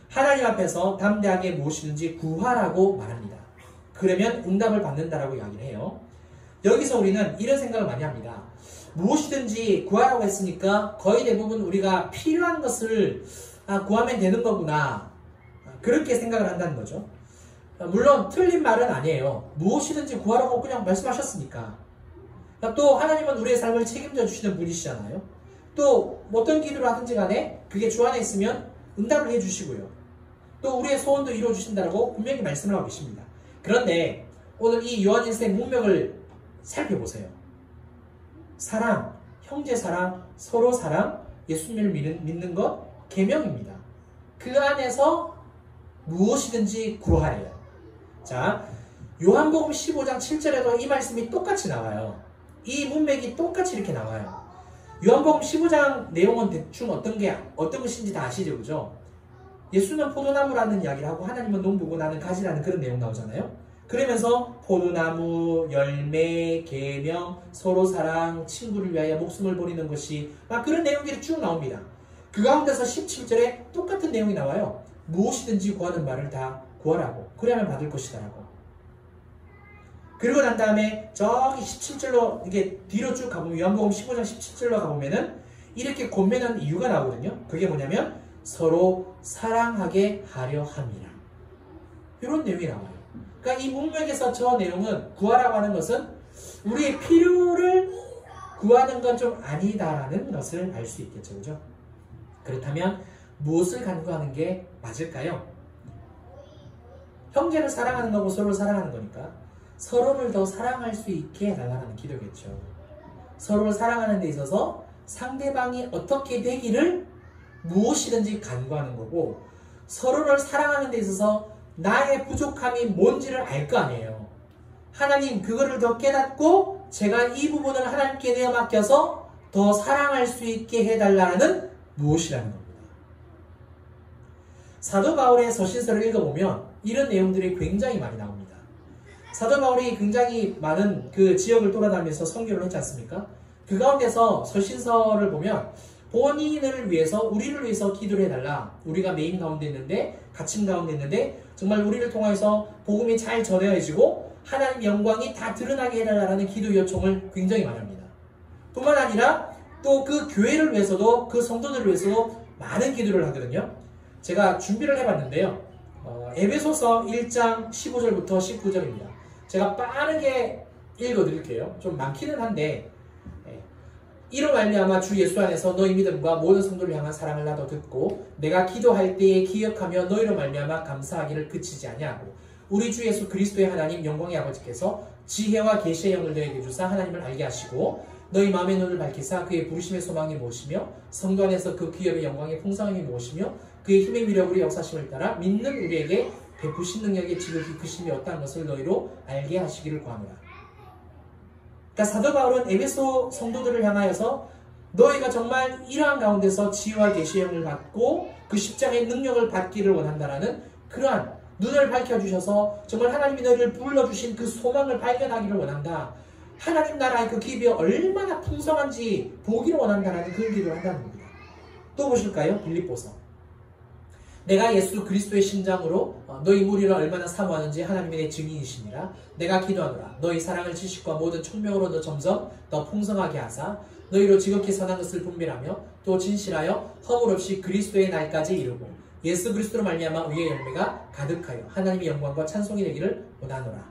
하나님 앞에서 담대하게 무엇이든지 구하라고 말합니다. 그러면 응답을 받는다라고 이야기를 해요. 여기서 우리는 이런 생각을 많이 합니다. 무엇이든지 구하라고 했으니까 거의 대부분 우리가 필요한 것을 구하면 되는 거구나, 그렇게 생각을 한다는 거죠. 물론 틀린 말은 아니에요. 무엇이든지 구하라고 그냥 말씀하셨으니까. 또 하나님은 우리의 삶을 책임져 주시는 분이시잖아요. 또 어떤 기도를 하든지 간에 그게 주 안에 있으면 응답을 해주시고요. 또 우리의 소원도 이루어주신다고 분명히 말씀을 하고 계십니다. 그런데 오늘 이 요한일서의 문맥을 살펴보세요. 사랑, 형제 사랑, 서로 사랑, 예수님을 믿는 것, 계명입니다. 그 안에서 무엇이든지 구하래요. 자, 요한복음 15장 7절에도 이 말씀이 똑같이 나와요. 이 문맥이 똑같이 이렇게 나와요. 요한복음 15장 내용은 대충 어떤 것인지 다 아시죠? 그죠? 예수는 포도나무라는 이야기를 하고 하나님은 농부고 나는 가지라는 그런 내용 나오잖아요. 그러면서 포도나무, 열매, 계명, 서로 사랑, 친구를 위하여 목숨을 버리는 것이 막 그런 내용들이 쭉 나옵니다. 그 가운데서 17절에 똑같은 내용이 나와요. 무엇이든지 구하는 말을 다 구하라고. 그래야만 받을 것이다 라고. 그리고 난 다음에 저기 17절로 이게 뒤로 쭉 가보면 요한복음 15장 17절로 가보면은 이렇게 권면한 이유가 나오거든요. 그게 뭐냐면 서로 사랑하게 하려 함이라. 이런 내용이 나와요. 그러니까 이 문맥에서 저 내용은 구하라고 하는 것은 우리의 필요를 구하는 건 좀 아니다라는 것을 알 수 있겠죠. 그죠? 그렇다면 무엇을 간구하는 게 맞을까요? 형제를 사랑하는 거고 서로를 사랑하는 거니까 서로를 더 사랑할 수 있게 해달라는 기도겠죠. 서로를 사랑하는 데 있어서 상대방이 어떻게 되기를 무엇이든지 간구하는 거고, 서로를 사랑하는 데 있어서 나의 부족함이 뭔지를 알 거 아니에요. 하나님 그거를 더 깨닫고 제가 이 부분을 하나님께 내어 맡겨서 더 사랑할 수 있게 해달라는 무엇이라는 겁니다. 사도 바울의 서신서를 읽어보면 이런 내용들이 굉장히 많이 나옵니다. 사도 바울이 굉장히 많은 그 지역을 돌아다니면서 선교를 했지 않습니까? 그 가운데서 서신서를 보면 본인을 위해서, 우리를 위해서 기도를 해달라. 우리가 메인 가운데 있는데, 갇힌 가운데 있는데 정말 우리를 통해서 복음이 잘 전해지고 하나님 영광이 다 드러나게 해달라는 기도 요청을 굉장히 많이 합니다. 뿐만 아니라 또 그 교회를 위해서도, 그 성도들을 위해서도 많은 기도를 하거든요. 제가 준비를 해봤는데요. 에베소서 1장 15절부터 19절입니다. 제가 빠르게 읽어드릴게요. 좀 많기는 한데, 이로 말미암아 주 예수 안에서 너희 믿음과 모든 성도를 향한 사랑을 나도 듣고 내가 기도할 때에 기억하며 너희로 말미암아 감사하기를 그치지 아니하고 우리 주 예수 그리스도의 하나님 영광의 아버지께서 지혜와 계시의 영을 너희에게 주사 하나님을 알게 하시고 너희 마음의 눈을 밝히사 그의 부르심의 소망이 무엇이며 성도 안에서 그 기업의 영광의 풍성함이 무엇이며 그의 힘의 위력으로 역사심을 따라 믿는 우리에게 베푸신 능력의 지극히 크심이 어떠한 것을 너희로 알게 하시기를 구하노라. 그러니까 사도 바울은 에베소 성도들을 향하여서 너희가 정말 이러한 가운데서 지혜와 계시의 영을 받고 그 십자가의 능력을 받기를 원한다라는 그러한 눈을 밝혀주셔서 정말 하나님이 너희를 불러주신 그 소망을 발견하기를 원한다. 하나님 나라의 그 기업이 얼마나 풍성한지 보기를 원한다라는 그런 기도를 한다는 겁니다. 또 보실까요? 빌립보서. 내가 예수 그리스도의 심장으로 너희 무리를 얼마나 사모하는지 하나님이 내 증인이시니라. 내가 기도하노라. 너희 사랑을 지식과 모든 총명으로도 점점 더 풍성하게 하사 너희로 지극히 선한 것을 분별하며 또 진실하여 허물 없이 그리스도의 날까지 이르고 예수 그리스도로 말미암아 의의 열매가 가득하여 하나님의 영광과 찬송이 되기를 원하노라.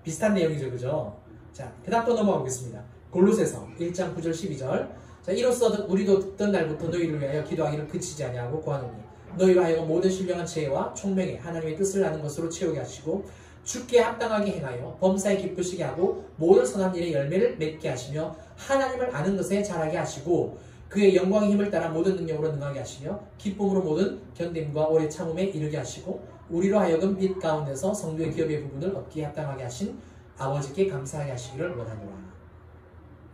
비슷한 내용이죠. 그죠? 자, 그 다음 또 넘어가 보겠습니다. 골로새서 1장 9절 12절. 자, 이로써 우리도 듣던 날부터 너희를 위하여 기도하기를 그치지 아니하고 구하노니 너희로 하여금 모든 신령한 지혜와 총명에 하나님의 뜻을 아는 것으로 채우게 하시고 주께 합당하게 행하여 범사에 기쁘시게 하고 모든 선한 일의 열매를 맺게 하시며 하나님을 아는 것에 자라게 하시고 그의 영광의 힘을 따라 모든 능력으로 능하게 하시며 기쁨으로 모든 견딤과 오래 참음에 이르게 하시고 우리로 하여금 빛 가운데서 성도의 기업의 부분을 얻기에 합당하게 하신 아버지께 감사하게 하시기를 원하노라.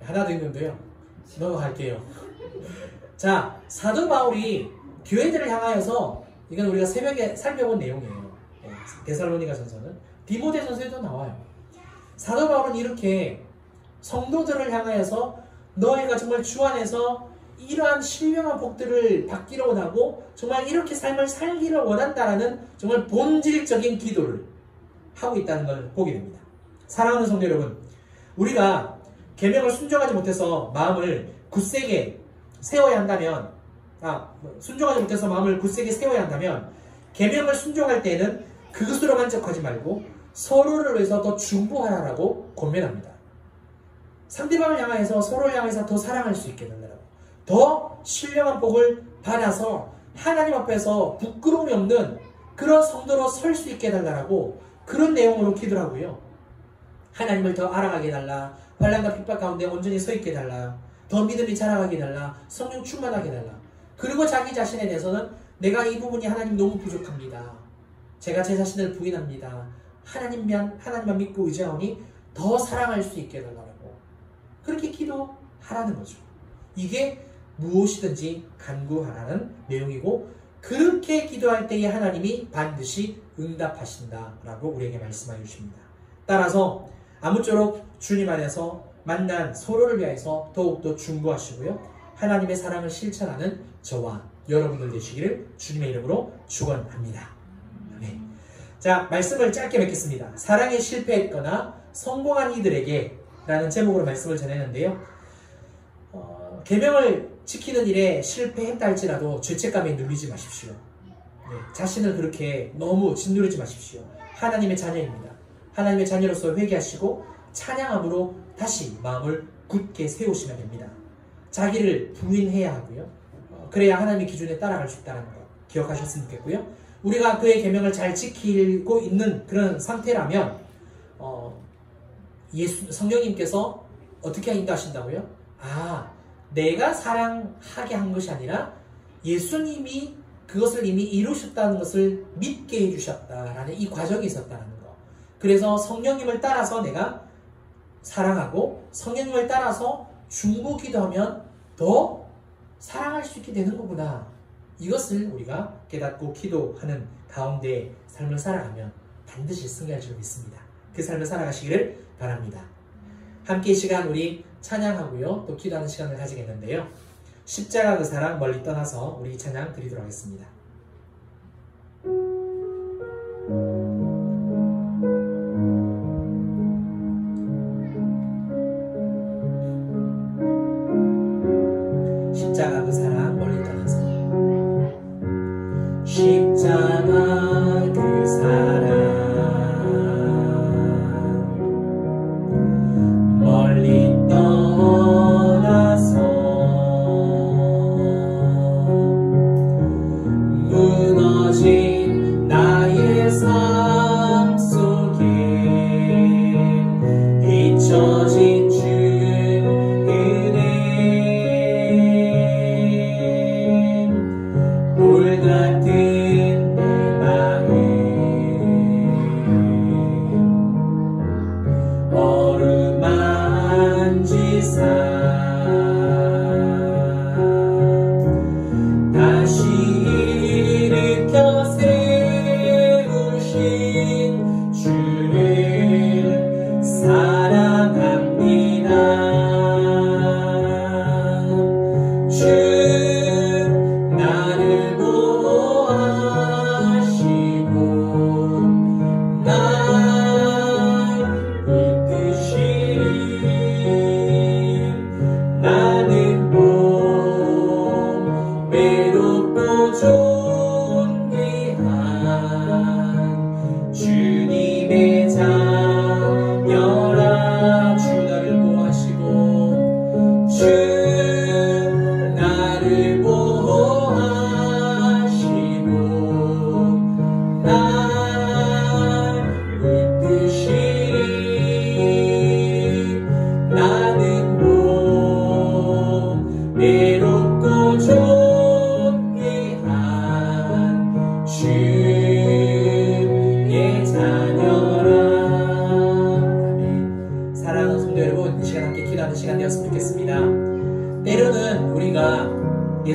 하나 더 있는데요. 넘어갈게요. 자, 사도 바울이 교회들을 향하여서, 이건 우리가 새벽에 살펴본 내용이에요. 데살로니가 전서는 디모데 전서에도 나와요. 사도 바울은 이렇게 성도들을 향하여서 너희가 정말 주 안에서 이러한 신령한 복들을 받기를 원하고 정말 이렇게 삶을 살기를 원한다라는 정말 본질적인 기도를 하고 있다는 걸 보게 됩니다. 사랑하는 성도 여러분, 우리가 계명을 순종하지 못해서 마음을 굳세게 세워야 한다면, 순종하지 못해서 마음을 굳세게 세워야 한다면 계명을 순종할 때에는 그것으로 만족하지 말고 서로를 위해서 더 중보하라고 권면합니다. 상대방을 향해서 서로를 향해서 더 사랑할 수 있게 해달라고, 더 신령한 복을 받아서 하나님 앞에서 부끄러움이 없는 그런 성도로 설 수 있게 해달라고 그런 내용으로 기도를 하고요. 하나님을 더 알아가게 해달라, 환난과 핍박 가운데 온전히 서 있게 해달라, 더 믿음이 자라가게 해달라, 성령 충만하게 해달라. 그리고 자기 자신에 대해서는 내가 이 부분이 하나님 너무 부족합니다, 제가 제 자신을 부인합니다, 하나님만 믿고 의지하오니 더 사랑할 수 있게 해달라고 그렇게 기도하라는 거죠. 이게 무엇이든지 간구하라는 내용이고, 그렇게 기도할 때에 하나님이 반드시 응답하신다라고 우리에게 말씀하여 주십니다. 따라서 아무쪼록 주님 안에서 만난 서로를 위해서 더욱더 중보하시고요, 하나님의 사랑을 실천하는 저와 여러분들 되시기를 주님의 이름으로 축원합니다. 네. 자, 말씀을 짧게 맺겠습니다. 사랑에 실패했거나 성공한 이들에게 라는 제목으로 말씀을 전했는데요. 계명을 지키는 일에 실패했다 할지라도 죄책감에 눌리지 마십시오. 네, 자신을 그렇게 너무 짓누르지 마십시오. 하나님의 자녀입니다. 하나님의 자녀로서 회개하시고 찬양함으로 다시 마음을 굳게 세우시면 됩니다. 자기를 부인해야 하고요. 그래야 하나님의 기준에 따라갈 수 있다는 거 기억하셨으면 좋겠고요. 우리가 그의 계명을 잘 지키고 있는 그런 상태라면 성령님께서 어떻게 인도하신다고요? 내가 사랑하게 한 것이 아니라 예수님이 그것을 이미 이루셨다는 것을 믿게 해주셨다라는 이 과정이 있었다는 거. 그래서 성령님을 따라서 내가 사랑하고 성령님을 따라서 중보기도 하면 더 사랑할 수 있게 되는 거구나. 이것을 우리가 깨닫고 기도하는 가운데 삶을 살아가면 반드시 승리할 줄 믿습니다. 그 삶을 살아가시기를 바랍니다. 함께 이 시간 우리 찬양하고요, 또 기도하는 시간을 가지겠는데요. 십자가 그 사랑 멀리 떠나서 우리 찬양 드리도록 하겠습니다. 십자가 그 사랑 멀리 떠나서, 십자가 그 사랑 멀리 떠나서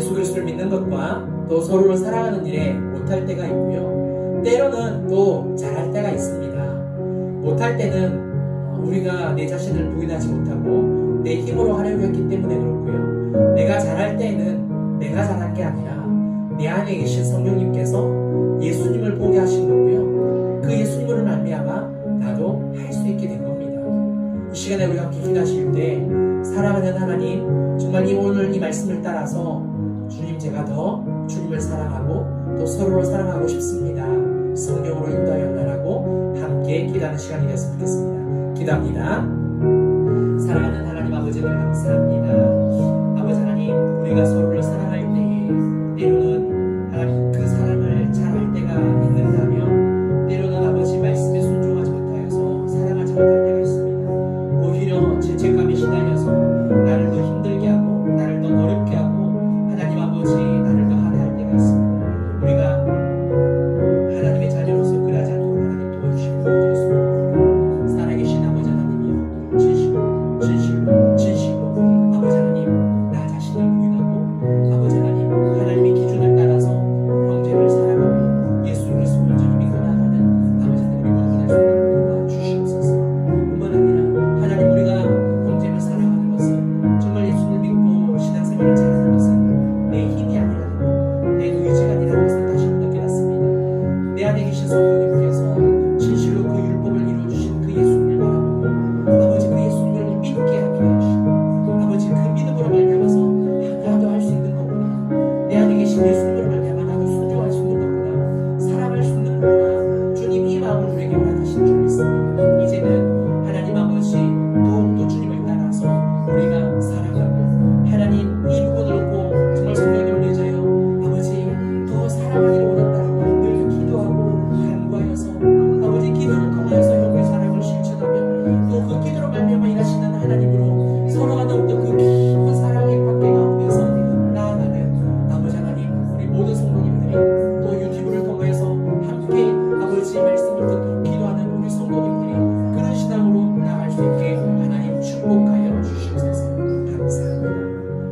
예수 그리스도를 믿는 것과 또 서로를 사랑하는 일에 못할 때가 있고요. 때로는 또 잘할 때가 있습니다. 못할 때는 우리가 내 자신을 부인하지 못하고 내 힘으로 하려고 했기 때문에 그렇고요. 내가 잘할 때는 내가 잘한 게 아니라 내 안에 계신 성령님께서 예수님을 보게 하신 거고요. 그 예수님으로 말미암아 나도 할 수 있게 된 겁니다. 이 시간에 우리가 함께 기도하실 때 사랑하는 하나님, 정말 오늘 이 말씀을 따라서 주님, 제가 더 주님을 사랑하고 또 서로를 사랑하고 싶습니다. 성령으로 인도하여 달라고 함께 기도하는 시간이 되었으면 좋겠습니다. 기도합니다. 사랑하는 하나님 아버지를 감사합니다. 아버지 하나님, 우리가 서로를 사랑할 때에 때로는 하나님 그 사랑을 잘할 때가 있는다면 때로는 아버지 말씀에 순종하지 못하여서 사랑하지 못할 때가 있습니다. 오히려 죄책감에 시달려서 나를 더 힘들게 하고 나를 더 어렵게 하고 하나님 아버지 나를 더 하대할 때가 있습니다. 우리가 하나님의 자녀로서 그러지 않도록 하나님 도와주시고 주시옵소서. 살아계신 아버지 하나님이여, 진실로 아버지 하나님, 나 자신을 부인하고 아버지 하나님, 하나님의 기준을 따라서 형제를 사랑하며 예수 그리스도를 온전히 믿고 나가는 아버지 하나님, 우리 모두가 될 수 있도록 도와주시옵소서. 뿐만 아니라 하나님, 우리가 형제를 사랑하는 것은 정말 예수를 믿고 신앙생활을 잘하는 것은 내 힘이 아니라는 것, 내 의지가 아니라는 것을 다시 한번 깨닫습니다. 내 안에 계신 성령님께서 진실로 그 율법을 이루어주신 그 예수님을 바라보고 아버지 그 예수님을 믿게 하게 하시고 아버지 그 믿음으로 말미암아서 나도 할 수 있는 거구나, 내 안에 계신 예수님으로 말미암아 나도 순종할 수 있는 거구나, 사랑할 수 있는 거구나, 주님 이 마음을 우리에게 허락하신 줄 믿습니다. 이제는 하나님 아버지 더욱더 주님을 따라서 우리가 사랑하고 하나님 이 부분을 꼭 정말 성령님을 의지하여 아버지 더 사랑하기를 원한다고 늘 기도하고 간구하여서 아버지 기도를 통하여서 형의 사랑을 실천하며 또 그 기도로 말미암아 일하시는 하나님으로 서로가 더욱더 그 깊은 사랑의 관계 가운데서 나아가는 아버지 하나님, 우리 모든 성도님들이 또 유튜브를 통해서 함께 아버지 말씀을 듣고 기도하는 우리 성도님들이 그런 신앙으로 나아갈 수 있게 하나님 축복하여 주시옵소서. 감사합니다.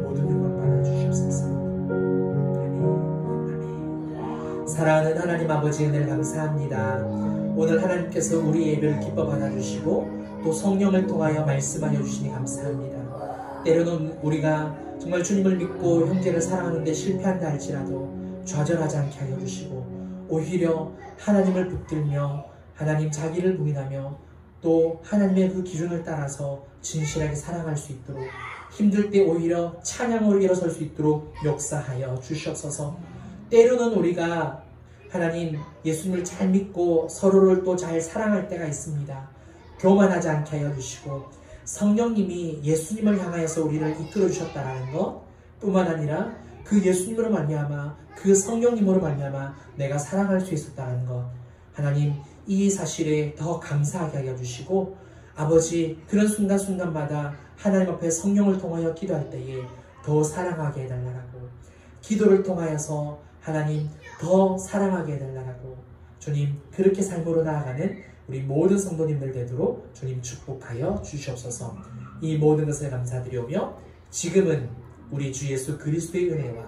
모든 영광 받아 주시옵소서. 아멘. 사랑하는 하나님 아버지, 은혜를 감사합니다. 오늘 하나님께서 우리 예배를 기뻐 받아주시고 또 성령을 통하여 말씀하여 주시니 감사합니다. 때로는 우리가 정말 주님을 믿고 형제를 사랑하는 데 실패한다 할지라도 좌절하지 않게 하여 주시고 오히려 하나님을 붙들며 하나님 자기를 부인하며 또 하나님의 그 기준을 따라서 진실하게 사랑할 수 있도록, 힘들 때 오히려 찬양으로 일어설 수 있도록 역사하여 주시옵소서. 때로는 우리가 하나님 예수님을 잘 믿고 서로를 또 잘 사랑할 때가 있습니다. 교만하지 않게 하여 주시고 성령님이 예수님을 향하여서 우리를 이끌어 주셨다라는 것 뿐만 아니라 그 예수님으로 말미암아 그 성령님으로 말미암아 내가 사랑할 수 있었다는 것, 하나님 이 사실에 더 감사하게 하여 주시고 아버지 그런 순간순간마다 하나님 앞에 성령을 통하여 기도할 때에 더 사랑하게 해달라고, 기도를 통하여서 하나님 더 사랑하게 해달라고, 주님 그렇게 삶으로 나아가는 우리 모든 성도님들 되도록 주님 축복하여 주시옵소서. 이 모든 것을 감사드리오며 지금은 우리 주 예수 그리스도의 은혜와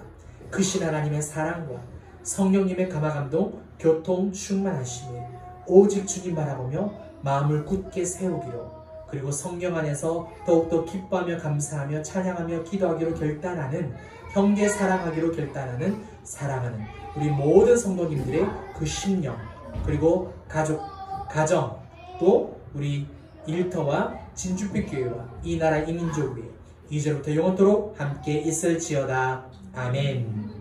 크신 하나님의 사랑과 성령님의 감화감동 교통 충만하심에 오직 주님 바라보며 마음을 굳게 세우기로, 그리고 성령 안에서 더욱더 기뻐하며 감사하며 찬양하며 기도하기로 결단하는, 형제 사랑하기로 결단하는 사랑하는 우리 모든 성도님들의 그 심령, 그리고 가정, 또 우리 일터와 진주빛 교회와 이 나라 이 민족 위에 이제부터 영원토록 함께 있을지어다. 아멘.